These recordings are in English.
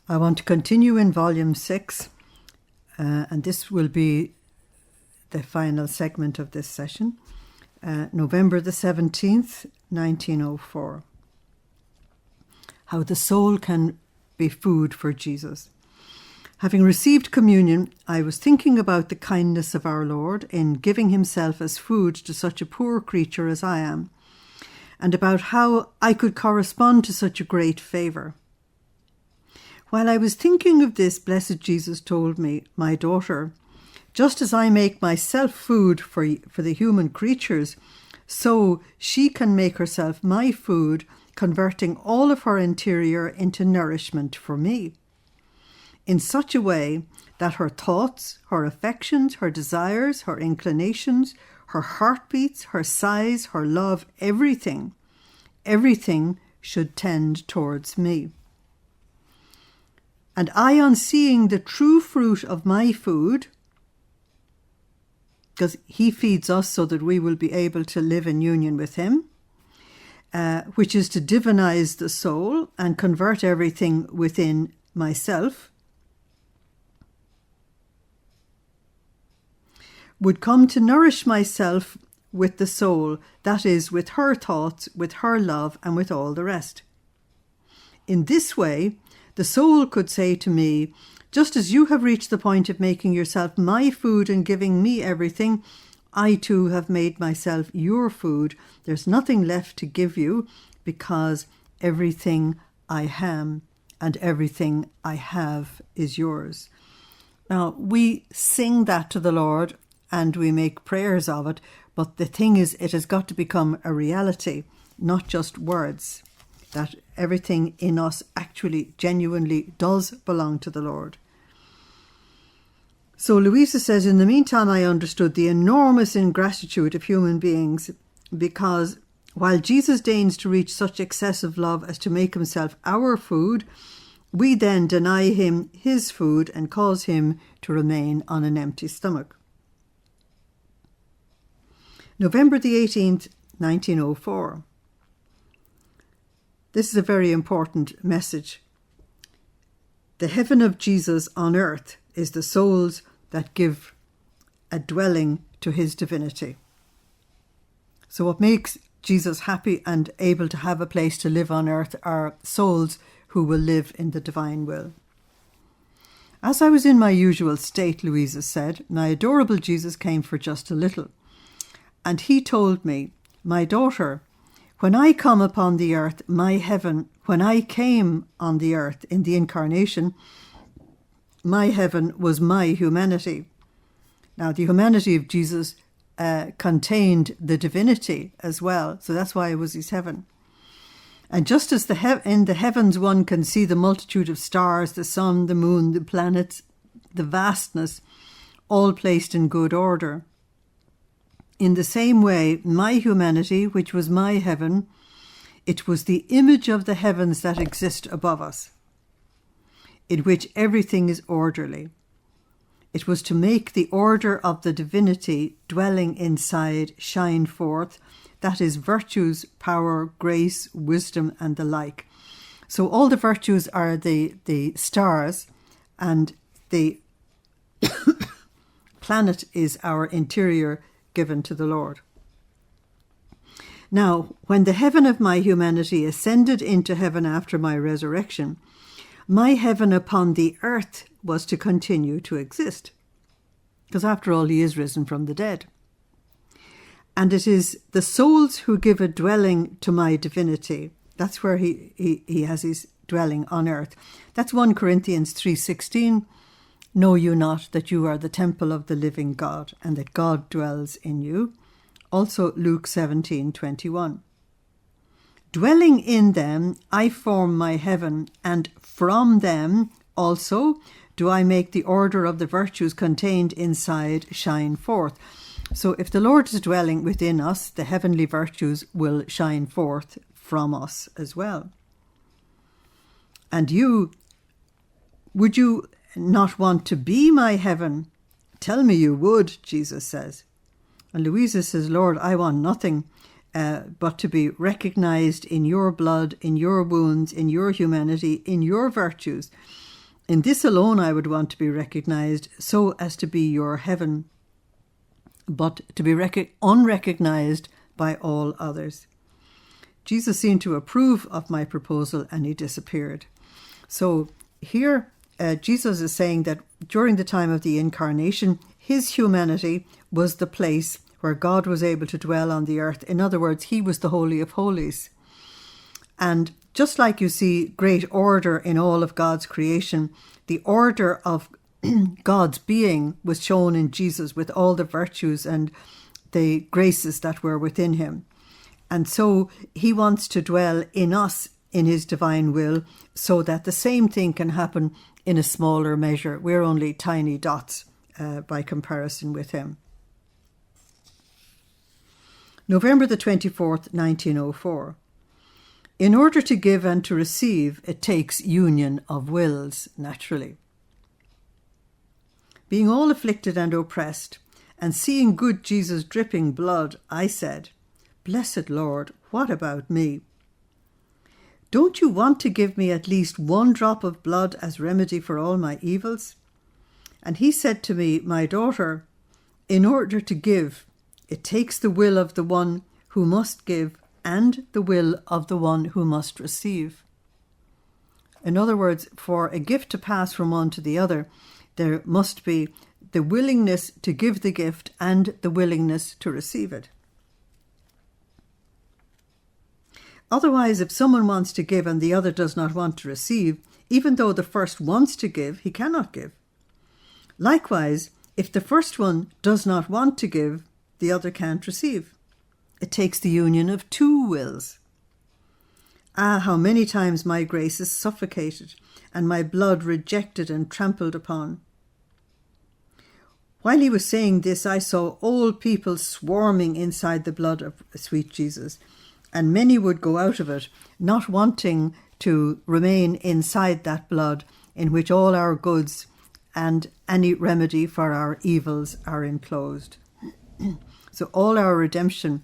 I want to continue in Volume 6, and this will be the final segment of this session, November the 17th, 1904. How the soul can be food for Jesus. Having received communion, I was thinking about the kindness of our Lord in giving himself as food to such a poor creature as I am, and about how I could correspond to such a great favour. While I was thinking of this, blessed Jesus told me, "My daughter, just as I make myself food for the human creatures, so she can make herself my food, converting all of her interior into nourishment for me, in such a way that her thoughts, her affections, her desires, her inclinations, her heartbeats, her sighs, her love, everything should tend towards me. And I, on seeing the true fruit of my food," because he feeds us so that we will be able to live in union with him, which is to divinize the soul and convert everything within myself, would come to nourish myself with the soul, that is, with her thoughts, with her love, and with all the rest. In this way, the soul could say to me, "Just as you have reached the point of making yourself my food and giving me everything, I too have made myself your food. There's nothing left to give you, because everything I am and everything I have is yours." Now, we sing that to the Lord and we make prayers of it, but the thing is, it has got to become a reality, not just words, that everything in us actually genuinely does belong to the Lord. So Luisa says, "In the meantime, I understood the enormous ingratitude of human beings, because while Jesus deigns to reach such excessive love as to make himself our food, we then deny him his food and cause him to remain on an empty stomach." November the 18th, 1904. This is a very important message. The heaven of Jesus on earth is the souls that give a dwelling to his divinity. So what makes Jesus happy and able to have a place to live on earth are souls who will live in the divine will. "As I was in my usual state," Luisa said, "my adorable Jesus came for just a little. And he told me, 'My daughter, when I come upon the earth, my heaven, when I came on the earth in the incarnation, my heaven was my humanity.'" Now, the humanity of Jesus contained the divinity as well, so that's why it was his heaven. "And just as in the heavens one can see the multitude of stars, the sun, the moon, the planets, the vastness, all placed in good order, in the same way, my humanity, which was my heaven, it was the image of the heavens that exist above us, in which everything is orderly. It was to make the order of the divinity dwelling inside shine forth, that is, virtues, power, grace, wisdom, and the like. So all the virtues are the stars, and the planet is our interior given to the Lord. Now, when the heaven of my humanity ascended into heaven after my resurrection, my heaven upon the earth was to continue to exist, because after all, he is risen from the dead. And it is the souls who give a dwelling to my divinity. That's where he has his dwelling on earth. That's 1 Corinthians 3:16. "Know you not that you are the temple of the living God, and that God dwells in you?" Also Luke 17:21. "Dwelling in them, I form my heaven, and from them also do I make the order of the virtues contained inside shine forth." So if the Lord is dwelling within us, the heavenly virtues will shine forth from us as well. "And would you not want to be my heaven? Tell me you would," Jesus says. And Luisa says, "Lord, I want nothing but to be recognized in your blood, in your wounds, in your humanity, in your virtues, In this alone I would want to be recognized, so as to be your heaven, but to be unrecognized by all others. Jesus seemed to approve of my proposal, and he disappeared. So here Jesus is saying that during the time of the incarnation, his humanity was the place where God was able to dwell on the earth. In other words, he was the Holy of Holies. And just like you see great order in all of God's creation, the order of God's being was shown in Jesus with all the virtues and the graces that were within him. And so he wants to dwell in us in his divine will, so that the same thing can happen in a smaller measure. We're only tiny dots by comparison with him. November the 24th, 1904. In order to give and to receive, it takes union of wills, naturally. Being all afflicted and oppressed, and seeing good Jesus dripping blood, I said, "Blessed Lord, what about me? Don't you want to give me at least one drop of blood as remedy for all my evils?" And he said to me, "My daughter, in order to give, it takes the will of the one who must give and the will of the one who must receive." In other words, for a gift to pass from one to the other, there must be the willingness to give the gift and the willingness to receive it. Otherwise, if someone wants to give and the other does not want to receive, even though the first wants to give, he cannot give. Likewise, if the first one does not want to give, the other can't receive. It takes the union of two wills. Ah, how many times my grace is suffocated and my blood rejected and trampled upon. While he was saying this, I saw old people swarming inside the blood of sweet Jesus, and many would go out of it, not wanting to remain inside that blood in which all our goods and any remedy for our evils are enclosed. So all our redemption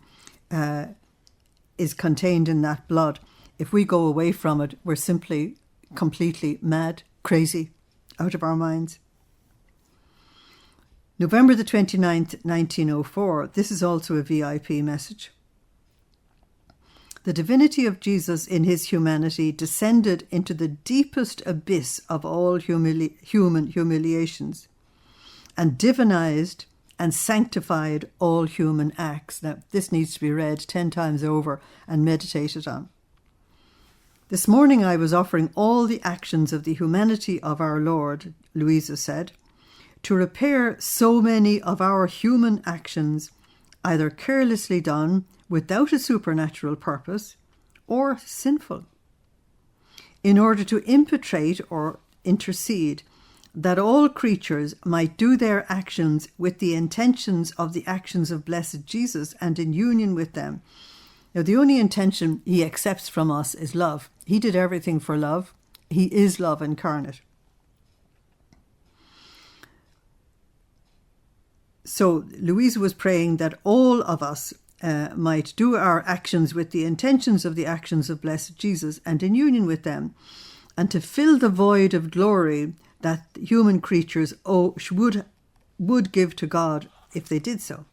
is contained in that blood. If we go away from it, we're simply completely mad, crazy, out of our minds. November the 29th, 1904. This is also a VIP message. The divinity of Jesus in his humanity descended into the deepest abyss of all human humiliations and divinized and sanctified all human acts. Now, this needs to be read 10 times over and meditated on. This morning I was offering all the actions of the humanity of our Lord, Luisa said, to repair so many of our human actions, either carelessly done without a supernatural purpose or sinful, in order to impetrate or intercede that all creatures might do their actions with the intentions of the actions of blessed Jesus and in union with them. Now, the only intention he accepts from us is love. He did everything for love. He is love incarnate. So Luisa was praying that all of us might do our actions with the intentions of the actions of blessed Jesus and in union with them, and to fill the void of glory that human creatures would give to God if they did so.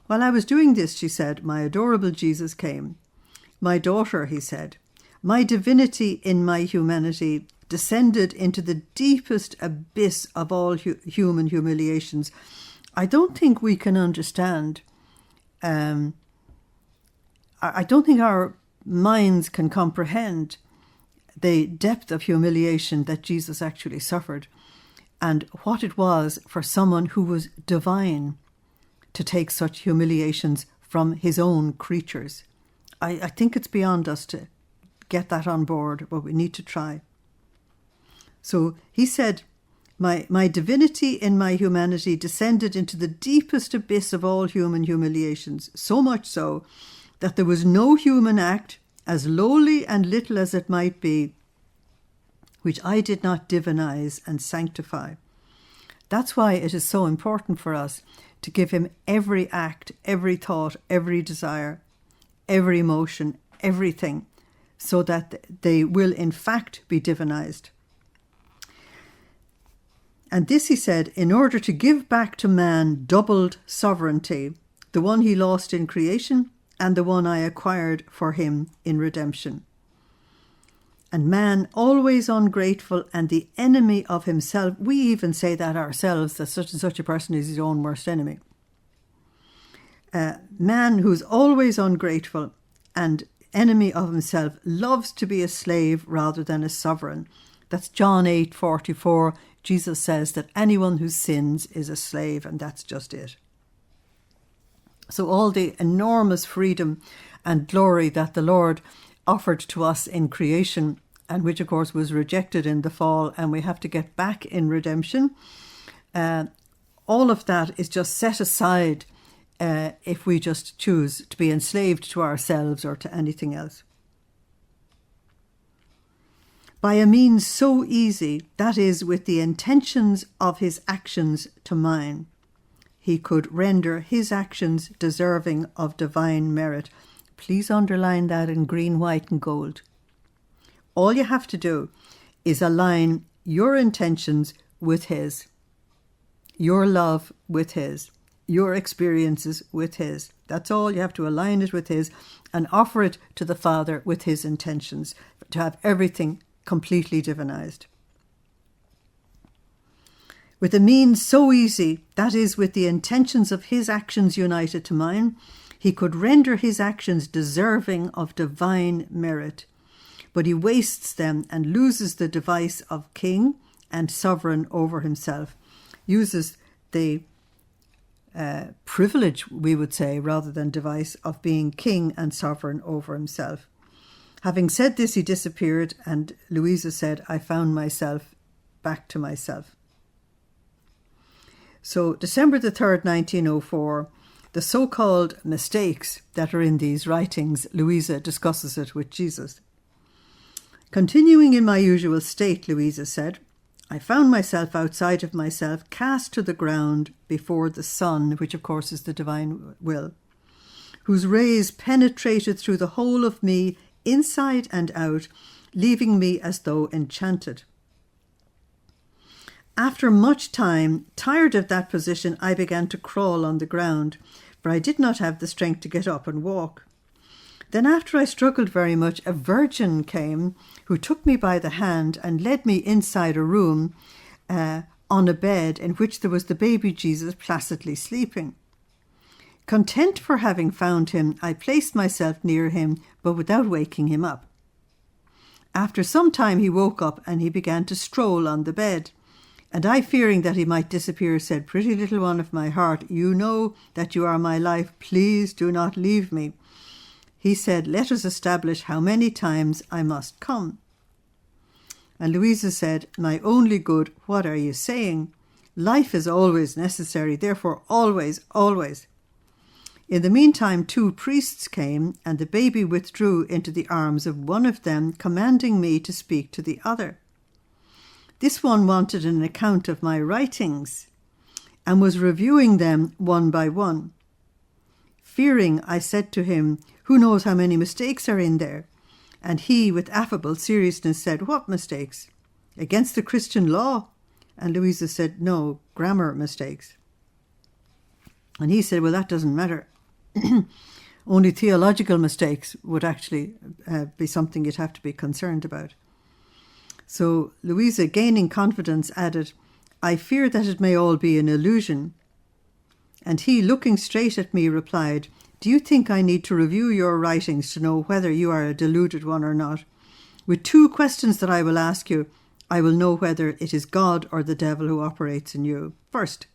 While I was doing this, she said, my adorable Jesus came. My daughter, he said, my divinity in my humanity descended into the deepest abyss of all human humiliations. I don't think we can understand. I don't think our minds can comprehend the depth of humiliation that Jesus actually suffered and what it was for someone who was divine to take such humiliations from his own creatures. I think it's beyond us to get that on board, but we need to try. So he said, my divinity in my humanity descended into the deepest abyss of all human humiliations, so much so that there was no human act, as lowly and little as it might be, which I did not divinize and sanctify. That's why it is so important for us to give him every act, every thought, every desire, every emotion, everything, so that they will in fact be divinized. And this, he said, in order to give back to man doubled sovereignty, the one he lost in creation and the one I acquired for him in redemption. And man, always ungrateful and the enemy of himself. We even say that ourselves, that such and such a person is his own worst enemy. Man who's always ungrateful and enemy of himself loves to be a slave rather than a sovereign. That's John 8:44. Jesus says that anyone who sins is a slave, and that's just it. So all the enormous freedom and glory that the Lord offered to us in creation, and which of course was rejected in the fall, and we have to get back in redemption, all of that is just set aside if we just choose to be enslaved to ourselves or to anything else. By a means so easy, that is, with the intentions of his actions to mine, he could render his actions deserving of divine merit. Please underline that in green, white and gold. All you have to do is align your intentions with his, your love with his, your experiences with his. That's all. You have to align it with his and offer it to the Father with his intentions, to have everything completely divinized. With a means so easy, that is, with the intentions of his actions united to mine, he could render his actions deserving of divine merit. But he wastes them and loses the device of king and sovereign over himself, uses the privilege, we would say, rather than device, of being king and sovereign over himself. Having said this, he disappeared, and Luisa said, I found myself back to myself. So December the 3rd, 1904, the so-called mistakes that are in these writings, Luisa discusses it with Jesus. Continuing in my usual state, Luisa said, I found myself outside of myself, cast to the ground before the sun, which of course is the divine will, whose rays penetrated through the whole of me, inside and out, leaving me as though enchanted. After much time, tired of that position, I began to crawl on the ground, for I did not have the strength to get up and walk. Then after I struggled very much, a virgin came who took me by the hand and led me inside a room on a bed in which there was the baby Jesus placidly sleeping. Content for having found him, I placed myself near him, but without waking him up. After some time he woke up and he began to stroll on the bed. And I, fearing that he might disappear, said, Pretty little one of my heart, you know that you are my life. Please do not leave me. He said, Let us establish how many times I must come. And Luisa said, My only good, what are you saying? Life is always necessary, therefore always, always. In the meantime, 2 priests came, and the baby withdrew into the arms of one of them, commanding me to speak to the other. This one wanted an account of my writings, and was reviewing them one by one. Fearing, I said to him, Who knows how many mistakes are in there? And he, with affable seriousness, said, What mistakes? Against the Christian law? And Luisa said, No, grammar mistakes. And he said, Well, that doesn't matter. Only theological mistakes would actually be something you'd have to be concerned about. So Luisa, gaining confidence, added, I fear that it may all be an illusion. And he, looking straight at me, replied, Do you think I need to review your writings to know whether you are a deluded one or not? With 2 questions that I will ask you, I will know whether it is God or the devil who operates in you. First,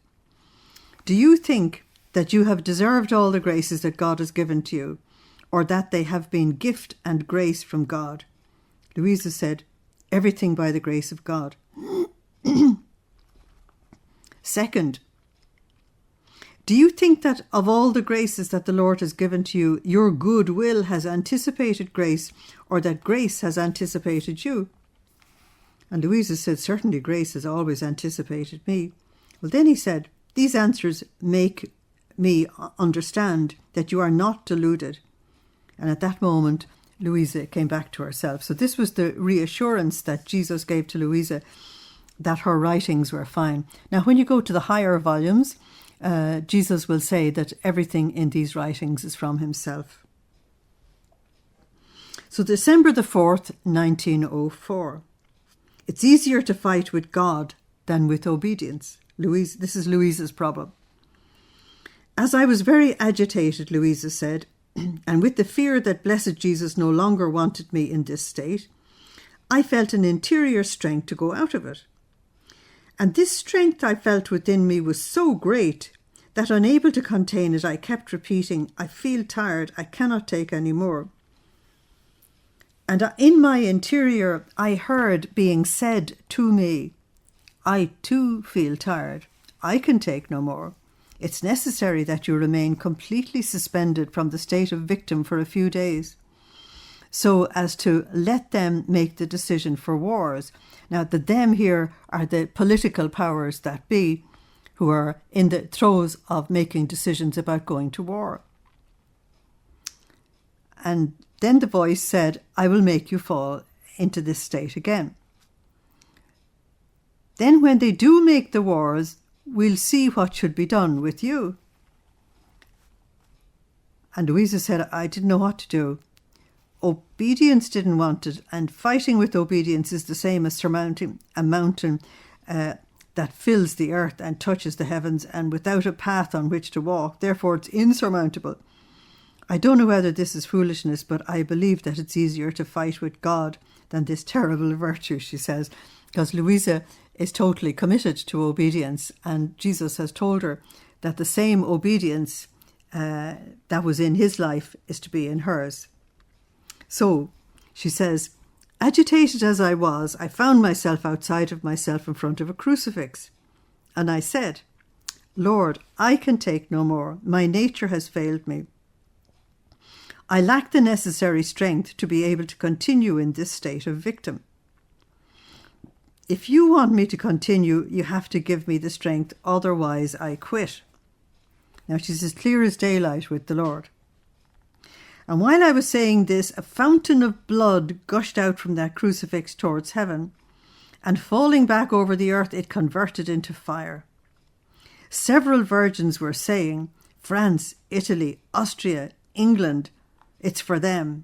do you think that you have deserved all the graces that God has given to you, or that they have been gift and grace from God? Luisa said, Everything by the grace of God. Second, do you think that of all the graces that the Lord has given to you, your good will has anticipated grace, or that grace has anticipated you? And Luisa said, Certainly grace has always anticipated me. Well, then he said, These answers make me understand that you are not deluded. And at that moment, Luisa came back to herself. So this was the reassurance that Jesus gave to Luisa, that her writings were fine. Now, when you go to the higher volumes, Jesus will say that everything in these writings is from himself. So December the 4th, 1904. It's easier to fight with God than with obedience. This is Luisa's problem. As I was very agitated, Luisa said, and with the fear that blessed Jesus no longer wanted me in this state, I felt an interior strength to go out of it. And this strength I felt within me was so great that, unable to contain it, I kept repeating, I feel tired, I cannot take any more. And in my interior, I heard being said to me, I too feel tired, I can take no more. It's necessary that you remain completely suspended from the state of victim for a few days, so as to let them make the decision for wars. Now, the them here are the political powers that be, who are in the throes of making decisions about going to war. And then the voice said, I will make you fall into this state again. Then when they do make the wars, we'll see what should be done with you. And Luisa said, I didn't know what to do. Obedience didn't want it, and fighting with obedience is the same as surmounting a mountain that fills the earth and touches the heavens, and without a path on which to walk. Therefore, it's insurmountable. I don't know whether this is foolishness, but I believe that it's easier to fight with God than this terrible virtue, she says, because Luisa is totally committed to obedience, and Jesus has told her that the same obedience that was in his life is to be in hers. So, she says, agitated as I was, I found myself outside of myself in front of a crucifix. And I said, Lord, I can take no more. My nature has failed me. I lack the necessary strength to be able to continue in this state of victim. If you want me to continue, you have to give me the strength, otherwise I quit. Now, she's as clear as daylight with the Lord. And while I was saying this, a fountain of blood gushed out from that crucifix towards heaven, and falling back over the earth, it converted into fire. Several virgins were saying, France, Italy, Austria, England, it's for them.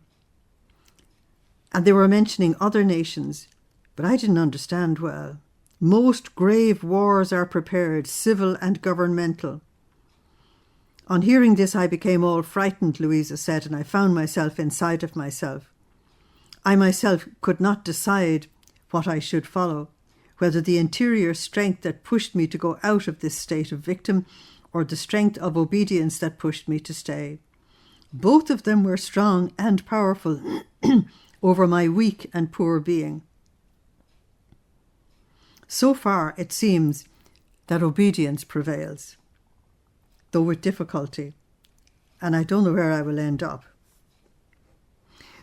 And they were mentioning other nations, but I didn't understand well. Most grave wars are prepared, civil and governmental. On hearing this, I became all frightened, Luisa said, and I found myself inside of myself. I myself could not decide what I should follow, whether the interior strength that pushed me to go out of this state of victim or the strength of obedience that pushed me to stay. Both of them were strong and powerful over my weak and poor being. So far, it seems that obedience prevails, though with difficulty, and I don't know where I will end up.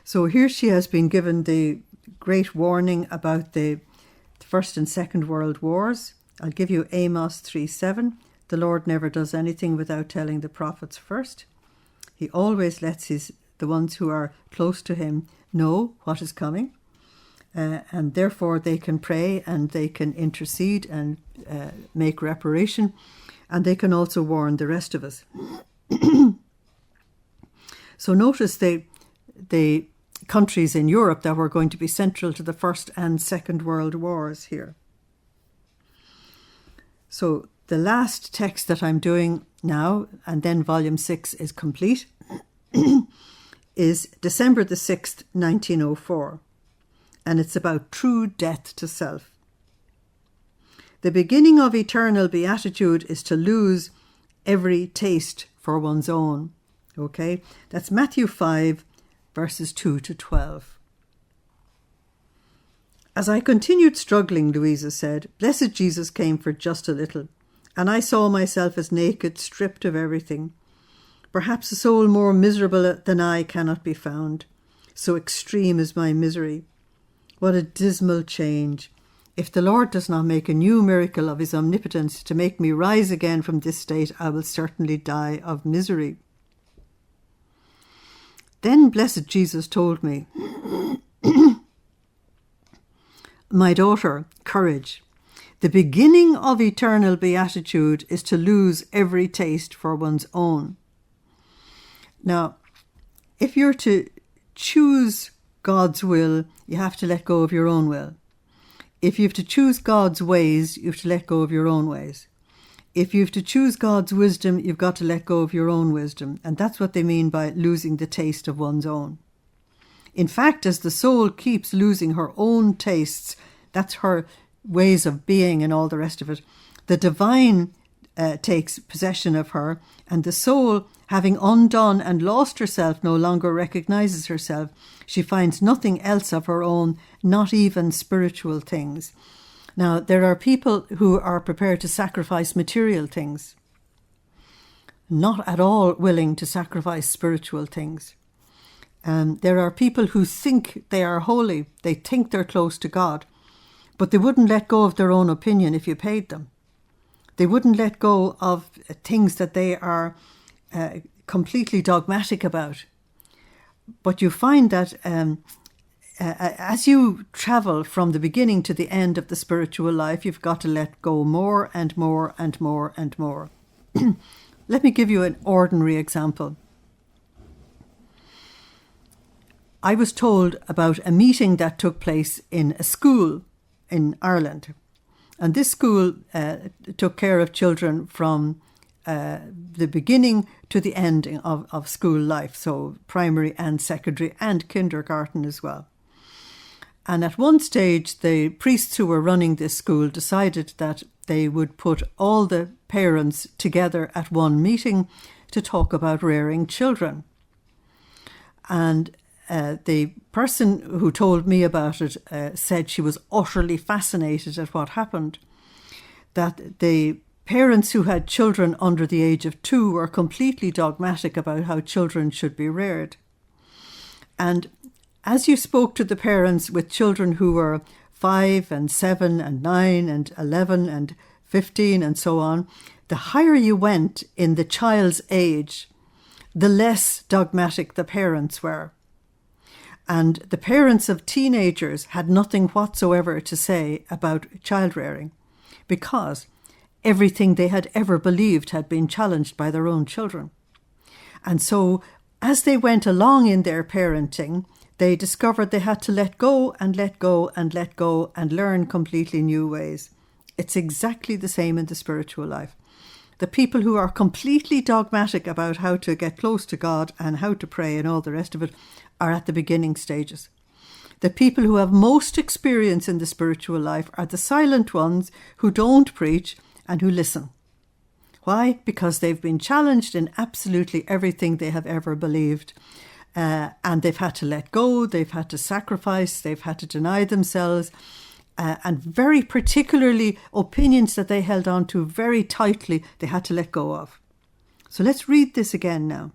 So here she has been given the great warning about the First and Second World Wars. I'll give you Amos 3:7. The Lord never does anything without telling the prophets first. He always lets the ones who are close to him know what is coming, and therefore they can pray and they can intercede and make reparation, and they can also warn the rest of us. So notice the countries in Europe that were going to be central to the First and Second World Wars here. So the last text that I'm doing now, and then volume 6 is complete, is December the 6th, 1904. And it's about true death to self. The beginning of eternal beatitude is to lose every taste for one's own. Okay? That's Matthew 5, verses 2 to 12. As I continued struggling, Luisa said, blessed Jesus came for just a little, and I saw myself as naked, stripped of everything. Perhaps a soul more miserable than I cannot be found. So extreme is my misery. What a dismal change. If the Lord does not make a new miracle of his omnipotence to make me rise again from this state, I will certainly die of misery. Then blessed Jesus told me, my daughter, courage. The beginning of eternal beatitude is to lose every taste for one's own. Now, if you're to choose God's will, you have to let go of your own will. If you have to choose God's ways, you have to let go of your own ways. If you have to choose God's wisdom, you've got to let go of your own wisdom. And that's what they mean by losing the taste of one's own. In fact, as the soul keeps losing her own tastes, that's her ways of being and all the rest of it, the divine takes possession of her, and the soul, having undone and lost herself, no longer recognizes herself. She finds nothing else of her own, not even spiritual things. Now, there are people who are prepared to sacrifice material things, not at all willing to sacrifice spiritual things. There are people who think they are holy, they think they're close to God, but they wouldn't let go of their own opinion if you paid them. They wouldn't let go of things that they are completely dogmatic about. But you find that as you travel from the beginning to the end of the spiritual life, you've got to let go more and more and more and more. Let me give you an ordinary example. I was told about a meeting that took place in a school in Ireland. And this school took care of children from the beginning to the end of school life, so primary and secondary and kindergarten as well. And at one stage, the priests who were running this school decided that they would put all the parents together at one meeting to talk about rearing children. And the person who told me about it said she was utterly fascinated at what happened, that the parents who had children under the age of 2 were completely dogmatic about how children should be reared. And as you spoke to the parents with children who were 5 and 7 and 9 and 11 and 15 and so on, the higher you went in the child's age, the less dogmatic the parents were. And the parents of teenagers had nothing whatsoever to say about child rearing, because everything they had ever believed had been challenged by their own children. And so as they went along in their parenting, they discovered they had to let go and let go and let go and learn completely new ways. It's exactly the same in the spiritual life. The people who are completely dogmatic about how to get close to God and how to pray and all the rest of it are at the beginning stages. The people who have most experience in the spiritual life are the silent ones who don't preach and who listen. Why? Because they've been challenged in absolutely everything they have ever believed. And they've had to let go, they've had to sacrifice, they've had to deny themselves, and very particularly opinions that they held on to very tightly, they had to let go of. So let's read this again now.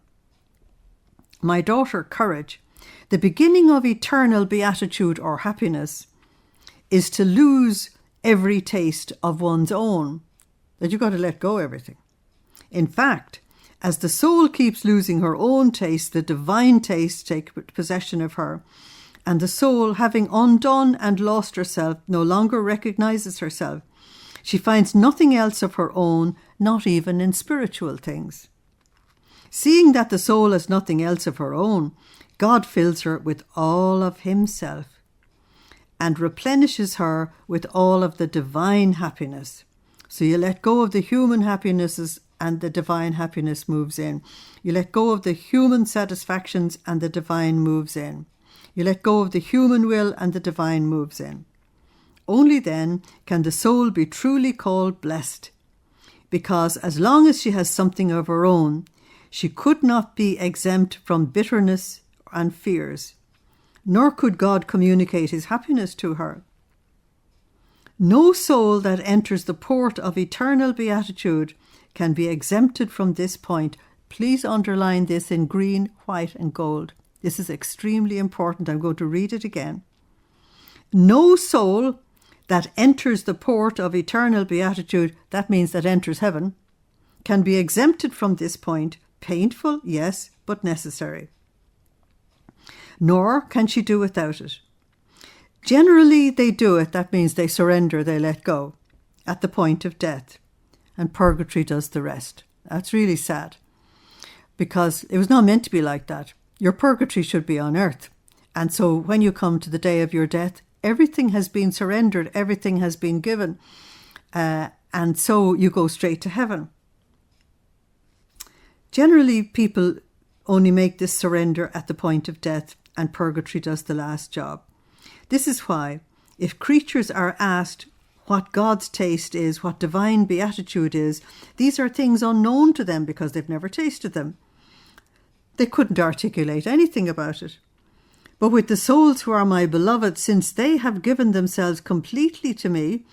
My daughter, courage. The beginning of eternal beatitude or happiness is to lose every taste of one's own. That you've got to let go of everything. In fact, as the soul keeps losing her own taste, the divine taste takes possession of her. And the soul, having undone and lost herself, no longer recognizes herself. She finds nothing else of her own, not even in spiritual things. Seeing that the soul has nothing else of her own, God fills her with all of himself and replenishes her with all of the divine happiness. So you let go of the human happinesses and the divine happiness moves in. You let go of the human satisfactions and the divine moves in. You let go of the human will and the divine moves in. Only then can the soul be truly called blessed, because as long as she has something of her own, she could not be exempt from bitterness and fears, nor could God communicate his happiness to her. No soul that enters the port of eternal beatitude can be exempted from this point. Please underline this in green, white and gold. This is extremely important. I'm going to read it again. No soul that enters the port of eternal beatitude, that means that enters heaven, can be exempted from this point. Painful, yes, but necessary. Nor can she do without it. Generally, they do it. That means they surrender, they let go. at the point of death, and purgatory does the rest. That's really sad, because it was not meant to be like that. Your purgatory should be on earth. And so when you come to the day of your death, everything has been surrendered, everything has been given, and so you go straight to heaven. Generally, people only make this surrender at the point of death, and purgatory does the last job. This is why, if creatures are asked what God's taste is, what divine beatitude is, these are things unknown to them because they've never tasted them. They couldn't articulate anything about it. But with the souls who are my beloved, since they have given themselves completely to me,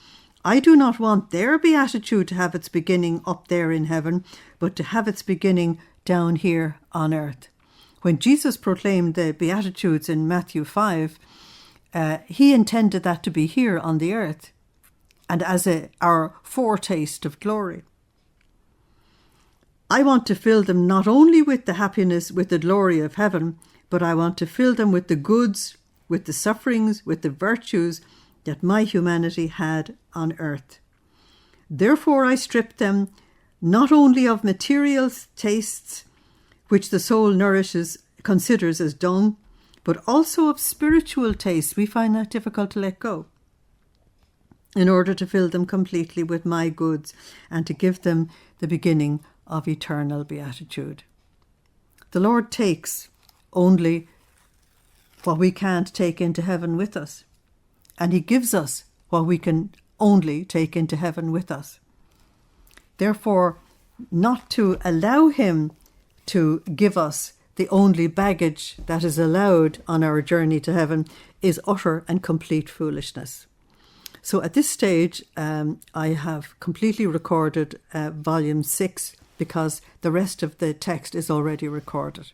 I do not want their beatitude to have its beginning up there in heaven, but to have its beginning down here on earth. When Jesus proclaimed the Beatitudes in Matthew 5, he intended that to be here on the earth and as our foretaste of glory. I want to fill them not only with the happiness, with the glory of heaven, but I want to fill them with the goods, with the sufferings, with the virtues that my humanity had on earth. Therefore I strip them not only of material tastes, which the soul considers as dung, but also of spiritual tastes. We find that difficult to let go, in order to fill them completely with my goods and to give them the beginning of eternal beatitude. The Lord takes only what we can't take into heaven with us, and he gives us what we can only take into heaven with us. Therefore, not to allow him to give us the only baggage that is allowed on our journey to heaven is utter and complete foolishness. So at this stage, I have completely recorded volume 6, because the rest of the text is already recorded.